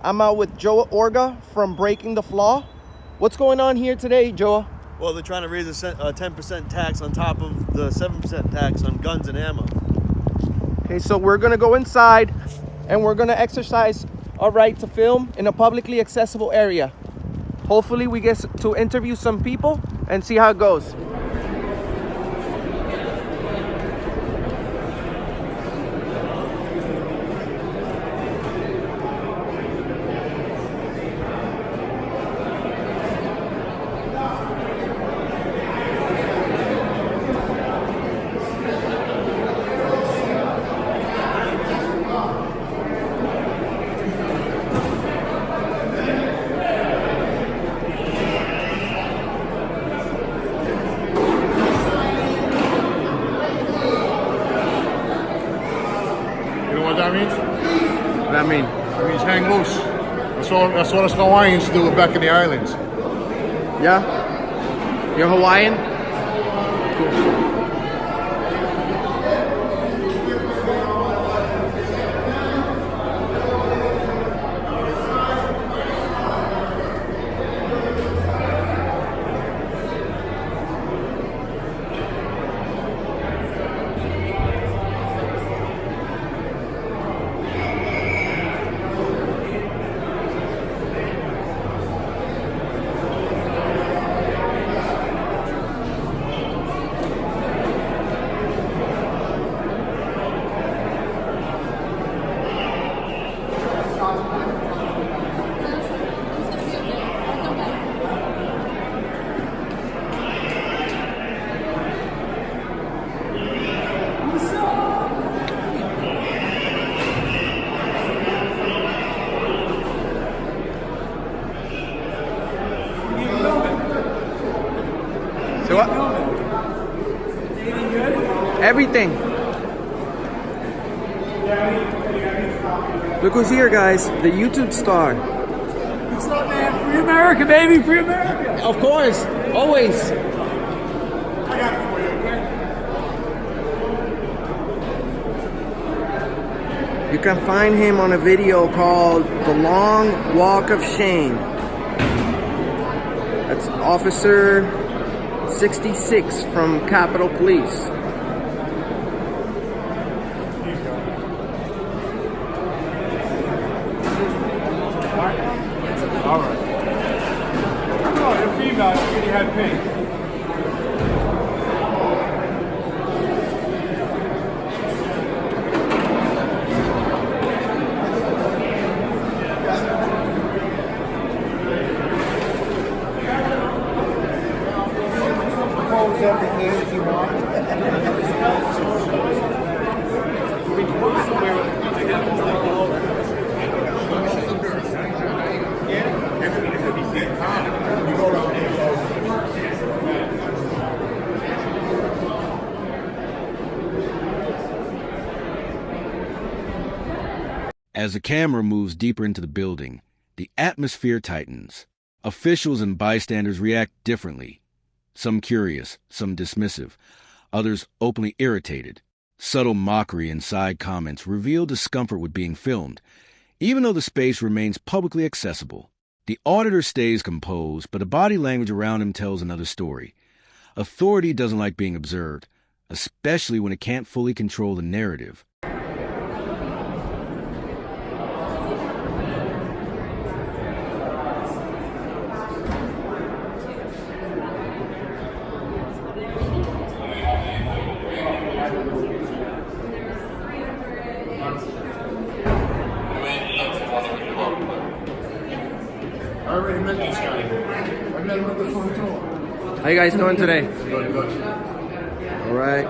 I'm out with Joa Orga from Breaking the Flaw. What's going on here today, Joa? Well, they're trying to raise a 10% tax on top of the 7% tax on guns and ammo. Okay, so we're gonna go inside and we're gonna exercise our right to film in a publicly accessible area. Hopefully we get to interview some people and see how it goes. That means? What does that mean? It means hang loose. That's what us Hawaiians do back in the islands. Yeah? You're Hawaiian? Cool. So what? Everything. Look who's here, guys. The YouTube star. What's up, man? Free America, baby! Free America! Of course. Always. I got it for you, okay? You can find him on a video called The Long Walk of Shame. That's Officer 66 from Capitol Police. All right. Oh, you're female. You already had pink. Everything if you want. As the camera moves deeper into the building, the atmosphere tightens. Officials and bystanders react differently. Some curious, some dismissive, others openly irritated. Subtle mockery and side comments reveal discomfort with being filmed, even though the space remains publicly accessible. The auditor stays composed, but the body language around him tells another story. Authority doesn't like being observed, especially when it can't fully control the narrative. I already met this guy. I met him at the front door. How you guys doing today? Good. All right.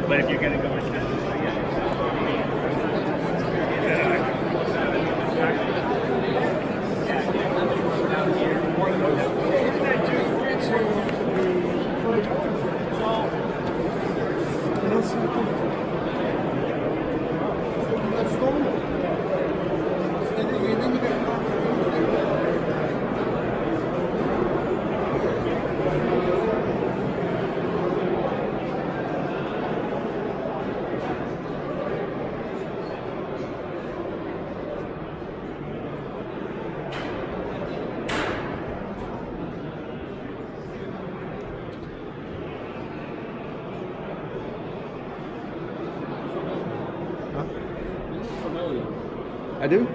But if you're gonna go with that, I do.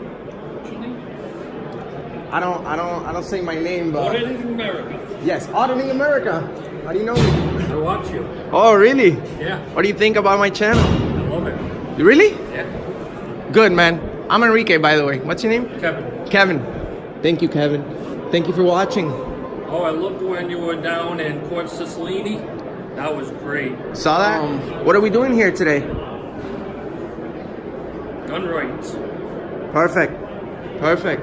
I don't say my name, but Auditing America. yes, Auditing America. How do you know me? I watch you. Oh, really? Yeah. What do you think about my channel? I love it. Really? Yeah. Good, man. I'm Enrique, by the way. What's your name? Kevin. Kevin. Thank you, Kevin. Thank you for watching. Oh, I looked when you were down in Port Cicilline. That was great. Saw that? What are we doing here today? Gun rights. Perfect. Perfect.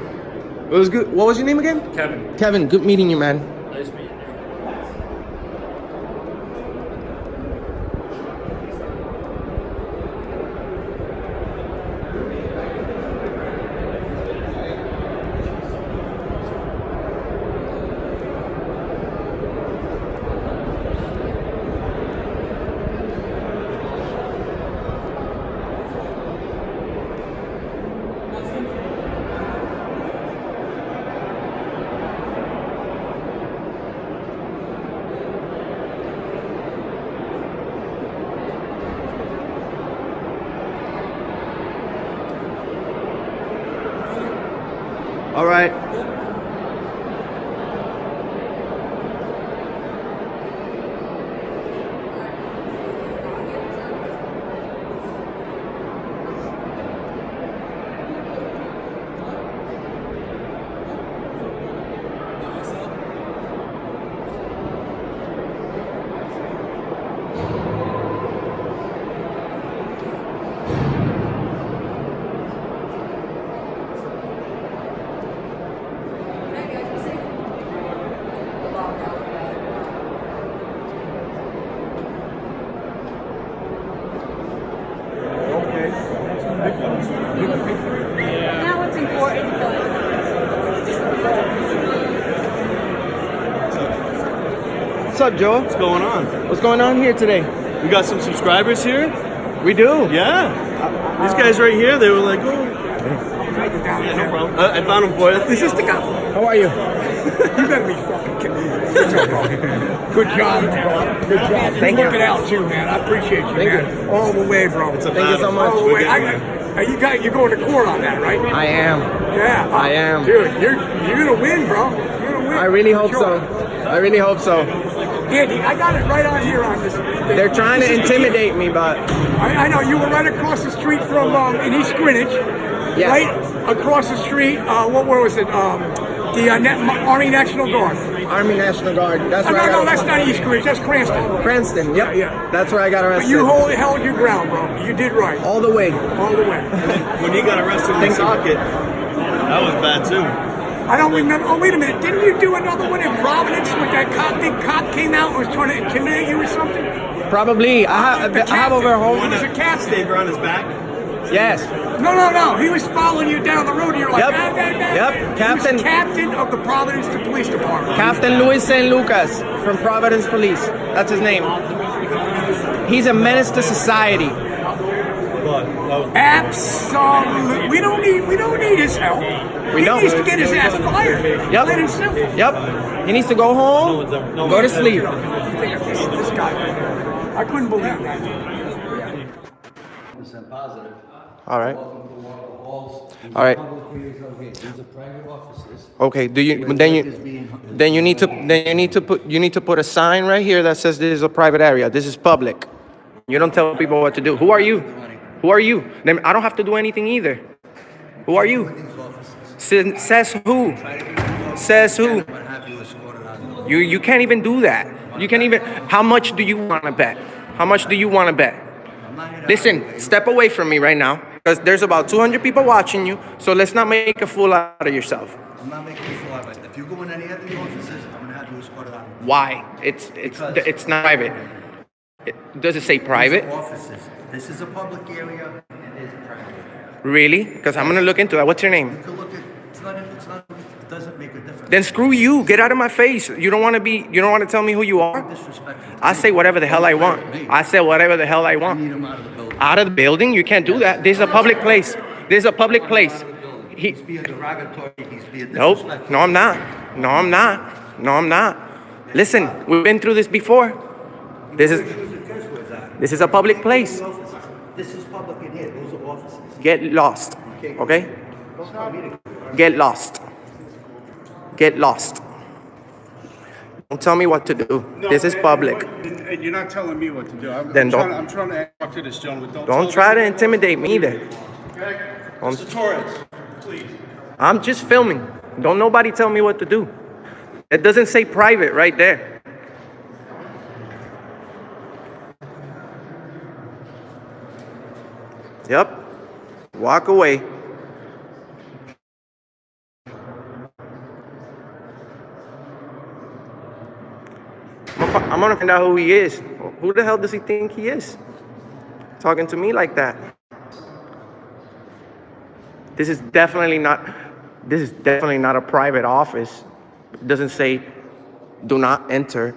It was good. What was your name again? Kevin. Kevin, good meeting you, man. Nice meeting you. All right. Now it's important. What's up, Joe? What's going on? What's going on here today? We got some subscribers here. We do. Yeah. These guys right here, they were like, oh. Yeah, no problem. I found them for you. This is the guy. How are you? You better be fucking kidding me. Good job, bro. Good job. Thank You're you. working out too, man. I appreciate you, Thank man. you. All the way, bro. It's a Thank you so battle. much. All the way. You're going to court on that, right? I am. Yeah. I am. Dude, you're gonna win, bro. You're gonna win. I really hope Sure. so. I really hope so. Andy, I got it right on here on this. They're trying to intimidate me, but I know you were right across the street from in East Greenwich. Yeah. Right across the street. What was it? The Army National Guard. Army National Guard. That's No, where I no, got that's not East Greenwich. That's Cranston. Cranston. Yep. Yeah. That's where I got But arrested. you held your ground, bro. You did right. all the way. All the way. When he got arrested in the socket, that was bad too. I don't remember. Oh, wait a minute. Didn't you do another one in Providence with that cop? Big cop came out and was trying to intimidate you or something? Probably. I have over One home. was a captain. Stayed around his back. Yes. No. He was following you down the road. And you're like, Yep. "Ah, nah, nah." Yep. He was Captain. captain of the Providence Police Department. Captain Luis St. Lucas from Providence Police. That's his name. He's a menace to society. Absolutely. We don't need his help. We don't. He needs to get his ass fired. Yep. Plain and simple. Yep. He needs to go home, go to sleep. This guy. I couldn't believe that. Positive. All right. Welcome to one of the halls. These All are right. public areas over here. These are private offices. Okay. Do you Where then work is you being- then you need to put a sign right here that says this is a private area. This is public. You don't tell people what to do. Who are you? Who are you? Then I don't have to do anything either. Who are you? Says who? Says who? You can't even do that. You can't even. How much do you want to bet? How much do you want to bet? not here to Listen, argue. step away from me right now, because there's about 200 people watching you, so let's not make a fool out of yourself. I'm not making this law, but if you go in any other offices, I'm gonna have you escorted out. Why? It's not private. Does it say private? These are offices. This is a public area, and it is a private area. Really? Because I'm gonna look into that. What's your name? You can look at, it doesn't make a difference. Then screw you. Get out of my face. You don't want to tell me who you are? Disrespectful. I say whatever the hell I want. I say whatever the hell I I need want. him out of the building. Out of the building? You can't do that. This is a public place. This is a public place. He's being derogatory. He's being Nope. disrespectful. No, I'm not. No, I'm not. No, I'm not. Listen, we've been through this before. This is a public place. This is public in here. Those are offices. Get lost. Okay? Don't tell me to. Get lost. Get lost. Don't tell me what to do. This is public. And you're not telling me what to do. Then don't- I'm trying to talk to this gentleman. Don't try to intimidate me either. Okay? Don't- Mr. Torres, please. I'm just filming. Don't nobody tell me what to do. It doesn't say private right there. Yep. Walk away. I'm gonna find out who he is. Who the hell does he think he is? Talking to me like that. This is definitely not a private office. It doesn't say do not enter.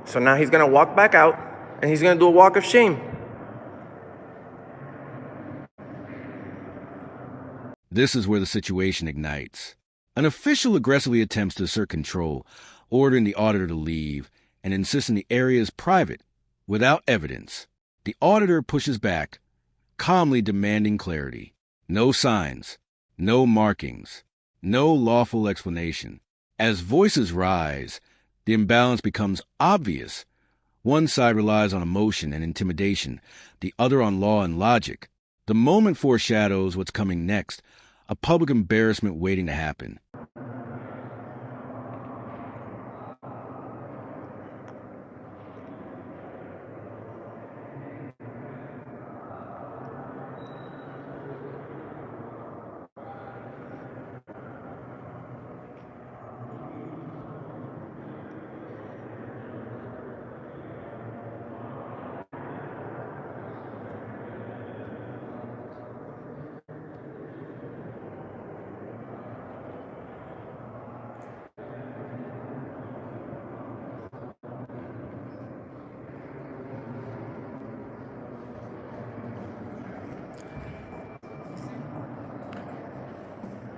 So now he's gonna walk back out and he's gonna do a walk of shame. This is where the situation ignites. An official aggressively attempts to assert control, ordering the auditor to leave and insisting the area is private, without evidence. The auditor pushes back, calmly demanding clarity. No signs, no markings, no lawful explanation. As voices rise, the imbalance becomes obvious. One side relies on emotion and intimidation, the other on law and logic. The moment foreshadows what's coming next, a public embarrassment waiting to happen.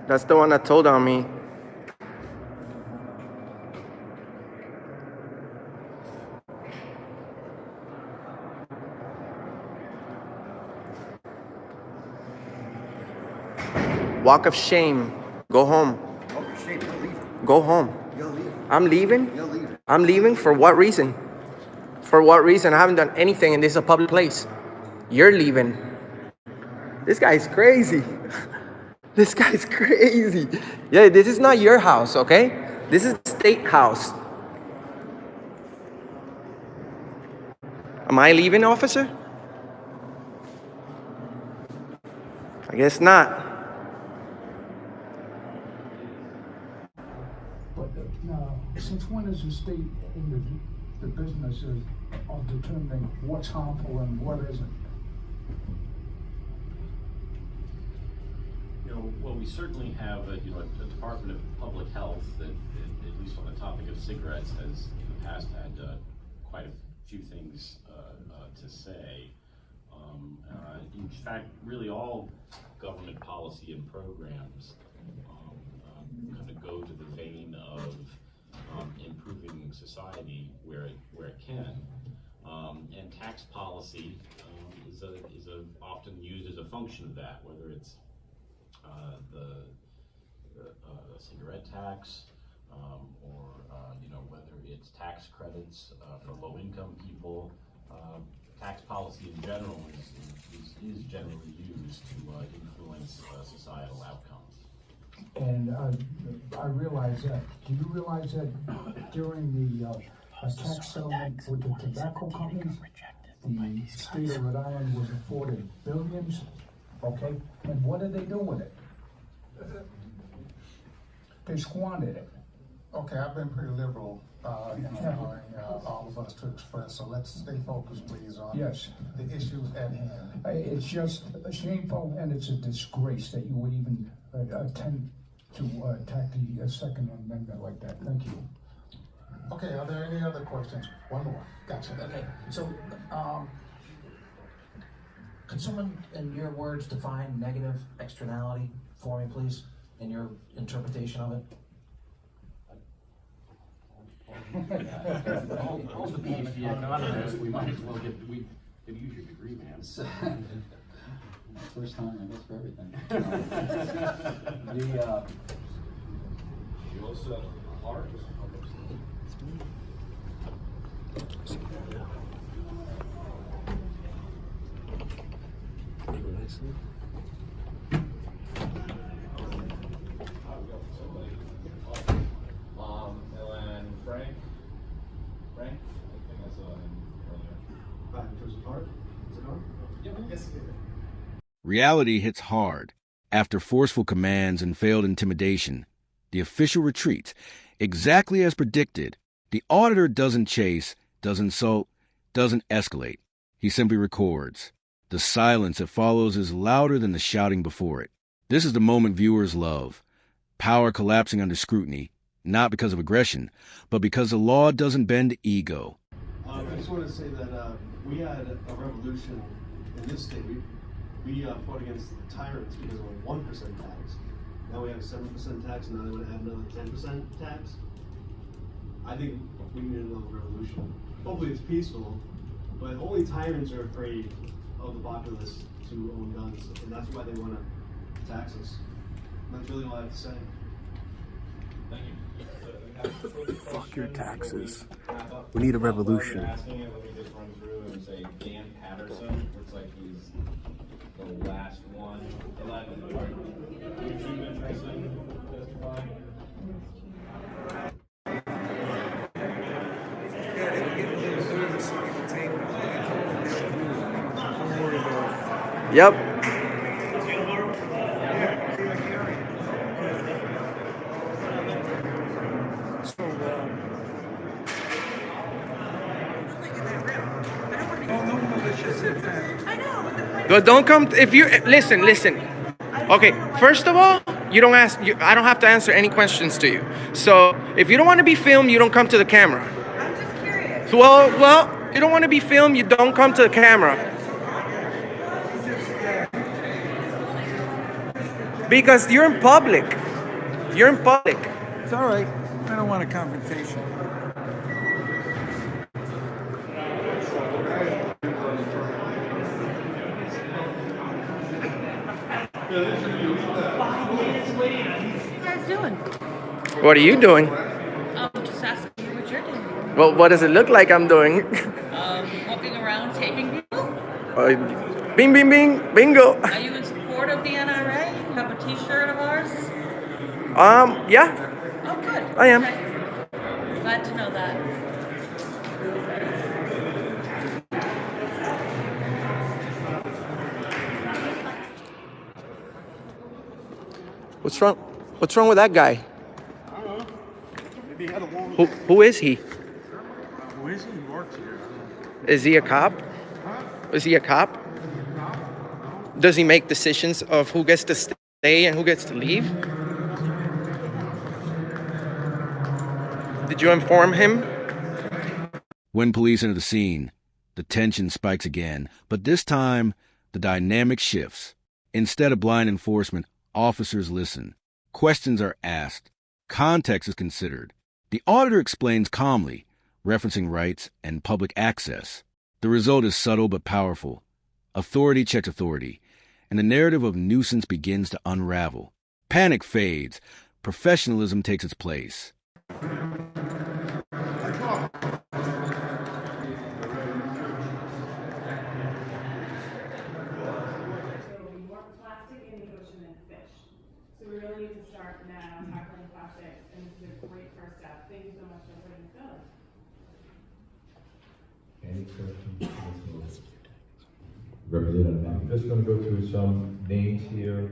That's the one that told on me. Walk of shame. Go home. Oh, shame. You're leaving. Go home. You're leaving. I'm leaving? You're leaving. I'm leaving? For what reason? For what reason? I haven't done anything and this is a public place. You're leaving. This guy's crazy. This guy's crazy. Yeah, this is not your house, okay? This is the state house. Am I leaving, officer? I guess not. But now, since when is the state in the business of determining what's harmful and what isn't? Well, we certainly have a Department of Public Health that, at least on the topic of cigarettes, has in the past had quite a few things to say. In fact, really all government policy and programs kind of go to the vein of improving society where it can, and tax policy is often used as a function of that, whether it's the cigarette tax, or whether it's tax credits for low-income people. Tax policy in general is generally used to influence societal outcomes. And I realize that. Do you realize that during the tax settlement with the tobacco companies, the state of Rhode Island was afforded billions, okay? And what did they do with it? They squandered it. Okay, I've been pretty liberal in allowing all of us to express, so let's stay focused, please, on Yes. the issues at hand. It's just shameful, and it's a disgrace that you would even attempt to attack the Second Amendment like that. Thank you. Okay, are there any other questions? One more. Gotcha. Okay, so, could someone, in your words, define negative externality for me, please, in your interpretation of it? All the PhD economists, we might as well we could use your degree, man. First time, I guess, for everything. You also art. And Frank. I think I saw him earlier. In terms of art, is it on? Yep. Yes. Reality hits hard. After forceful commands and failed intimidation, the official retreats, exactly as predicted. The auditor doesn't chase, doesn't insult, doesn't escalate. He simply records. The silence that follows is louder than the shouting before it. This is the moment viewers love. Power collapsing under scrutiny, not because of aggression, but because the law doesn't bend ego. I just want to say that we had a revolution in this state. We fought against the tyrants because of a 1% tax. Now we have a 7% tax, and now they want to add another 10% tax. I think we need another revolution. Hopefully it's peaceful, but only tyrants are afraid of the populace to own guns, and that's why they want to tax us. And that's really all I have to say. Thank you. Fuck your taxes. We need a revolution. Asking it, let me just run through and say Dan Patterson. Looks like he's the last one. 11. Are you interested in testifying? Yep. But don't come if you listen. Okay, first of all, I don't have to answer any questions to you. So if you don't want to be filmed, you don't come to the camera. I'm just curious. Well, you don't want to be filmed, you don't come to the camera. Because you're in public. It's all right. I don't want a confrontation. What are you guys doing? What are you doing? Just asking you what you're doing. Well, what does it look like I'm doing? Walking around taping people? Bing, bing, bing, bingo. Are you in support of the NRA? You have a t-shirt of ours? Yeah, Oh, good. I am. Okay. Glad to know that. What's wrong? What's wrong with that guy? I don't know. Maybe he had a long. Who is he? Who is he? He works here. I don't know. Is he a cop? Is he a cop? Does he make decisions of who gets to stay and who gets to leave? Did you inform him? When police enter the scene, the tension spikes again, but this time, the dynamic shifts. Instead of blind enforcement, officers listen. Questions are asked. Context is considered. The auditor explains calmly, referencing rights and public access. The result is subtle but powerful. Authority checks authority, and the narrative of nuisance begins to unravel. Panic fades. Professionalism takes its place. More plastic and negotiable fish. So we really need to start Any questions? Representative, I'm just going to go through some names here.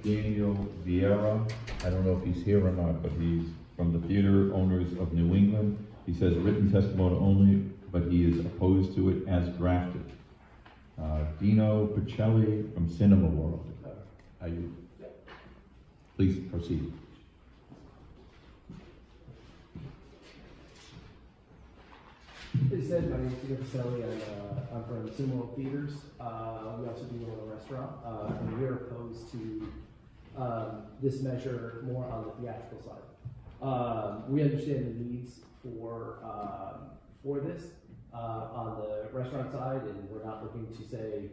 Daniel Vieira, I don't know if he's here or not, but he's from the Theater Owners of New England. He says written testimony only, but he is opposed to it as drafted. Dino Pacelli from Cinema World. Are you? Please proceed. As I said, my name is Dino Pacelli, and I'm from Cinema World Theaters. We also do own a restaurant, and we're opposed to this measure more on the theatrical side. We understand the needs for this on the restaurant side, and we're not looking to say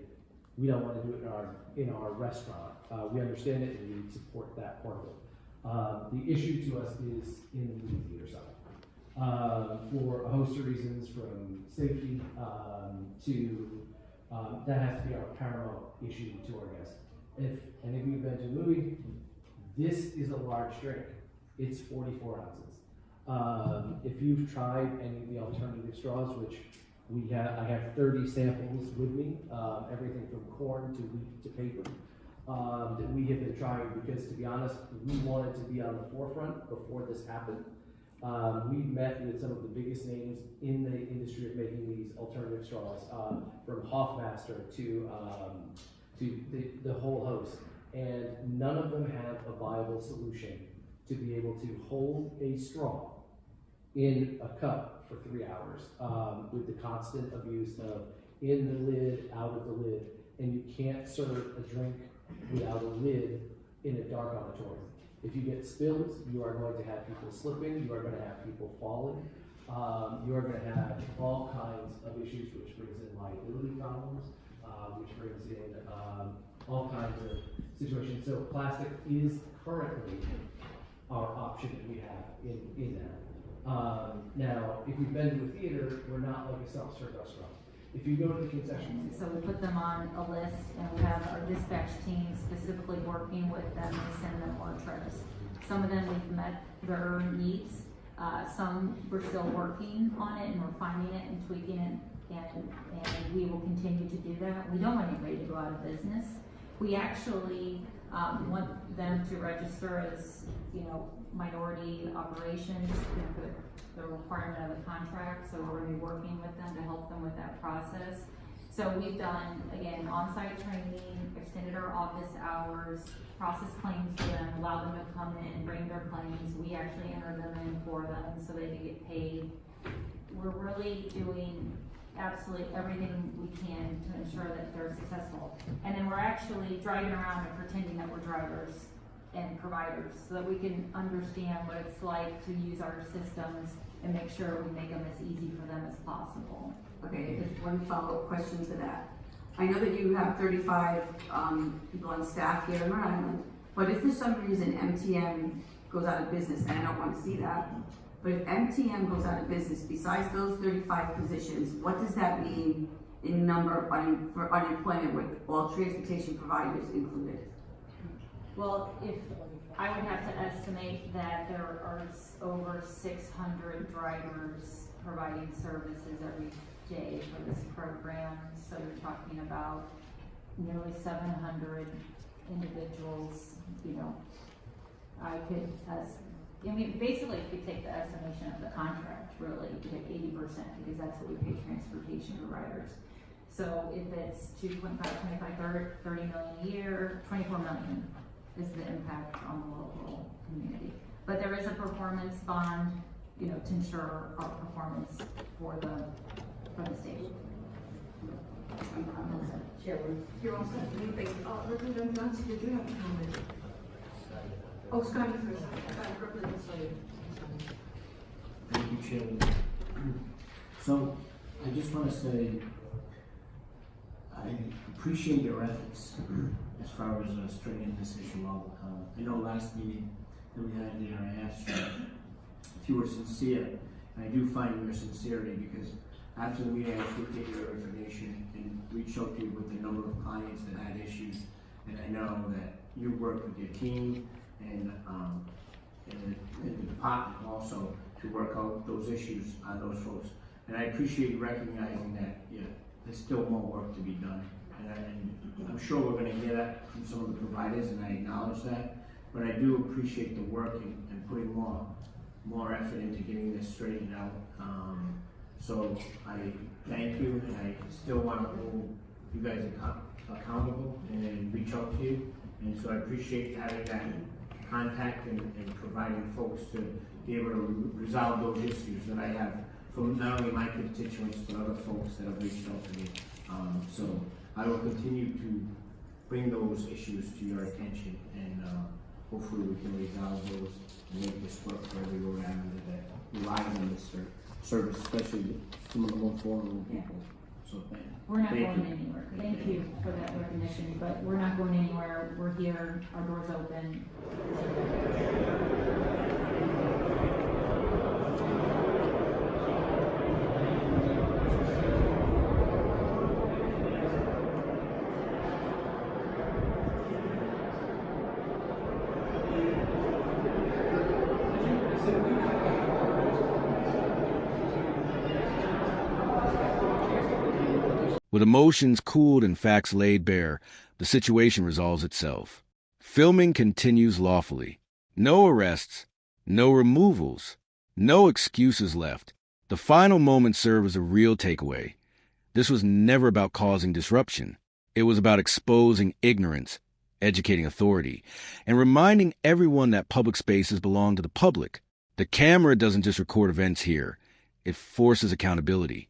we don't want to do it in our restaurant. We understand it, and we support that part of it. The issue to us is in the movie theater side. For a host of reasons, from safety to that has to be our paramount issue to our guests. If any of you have been to a movie, this is a large drink. It's 44 ounces. If you've tried any of the alternative straws, which I have 30 samples with me, everything from corn to wheat to paper, that we have been trying because, to be honest, we wanted to be on the forefront before this happened. We've met with some of the biggest names in the industry of making these alternative straws, from Hoffmaster to the whole host, and none of them have a viable solution to be able to hold a straw in a cup for 3 hours, with the constant abuse of in the lid, out of the lid, and you can't serve a drink without a lid in a dark auditorium. If you get spills, you are going to have people slipping, you are going to have people falling, you are going to have all kinds of issues, which brings in liability problems, which brings in all kinds of situations. So plastic is currently our option that we have in that. Now, if you've been to a theater, we're not like a self-serve restaurant. If you go to the concessions. So we put them on a list, and we have our dispatch team specifically working with them to send them more trips. Some of them we've met their needs. Some we're still working on it and refining it and tweaking it, and we will continue to do that. We don't want anybody to go out of business. We actually want them to register as, minority operations, for the requirement of the contract. So we're going to be working with them to help them with that process. So we've done, again, on-site training, extended our office hours, process claims for them, allow them to come in and bring their claims. We actually enter them in for them so they can get paid. We're really doing absolutely everything we can to ensure that they're successful. And then we're actually driving around and pretending that we're drivers and providers so that we can understand what it's like to use our systems and make sure we make them as easy for them as possible. Okay, just one follow-up question to that. I know that you have 35 people on staff here in Rhode Island, but if for some reason MTM goes out of business, and I don't want to see that, but if MTM goes out of business, besides those 35 positions, what does that mean in number for unemployment with all transportation providers included? Well, if I would have to estimate that there are over 600 drivers providing services every day for this program. So you're talking about nearly 700 individuals. Basically if you take the estimation of the contract, really, you take 80% because that's what we pay transportation providers. So if it's 2.5, 25, 30 million a year, 24 million is the impact on the local community. But there is a performance bond, to ensure our performance for the state. Chairman, you're also leaving. Representative Johnson, did you have a comment? Oh, Scotty first. Thank you, Chairman. So, I just want to say, I appreciate your efforts as far as straightening this issue out. I know last meeting that we had here, I asked you if you were sincere, and I do find your sincerity because after we had to take your information and reach out to you with the number of clients that had issues, and I know that you work with your team, and in the department also to work out those issues on those folks. And I appreciate recognizing that, there's still more work to be done. And I'm sure we're gonna hear that from some of the providers, and I acknowledge that. But I do appreciate the work and putting more effort into getting this straightened out. So I thank you, and I still want to hold you guys accountable and reach out to you. And so I appreciate having that contact and providing folks to be able to resolve those issues that I have from not only my constituents, but other folks that have reached out to me. So I will continue to bring those issues to your attention, and hopefully we can resolve those and make this work for every Rhode Islander that relies on this service, especially some of the most vulnerable people. So thank you. We're not going anywhere. Thank you for that recognition, but we're not going anywhere. We're here, our door's open. With emotions cooled and facts laid bare, the situation resolves itself. Filming continues lawfully. No arrests, no removals, no excuses left. The final moments serve as a real takeaway. This was never about causing disruption. It was about exposing ignorance, educating authority, and reminding everyone that public spaces belong to the public. The camera doesn't just record events here. It forces accountability.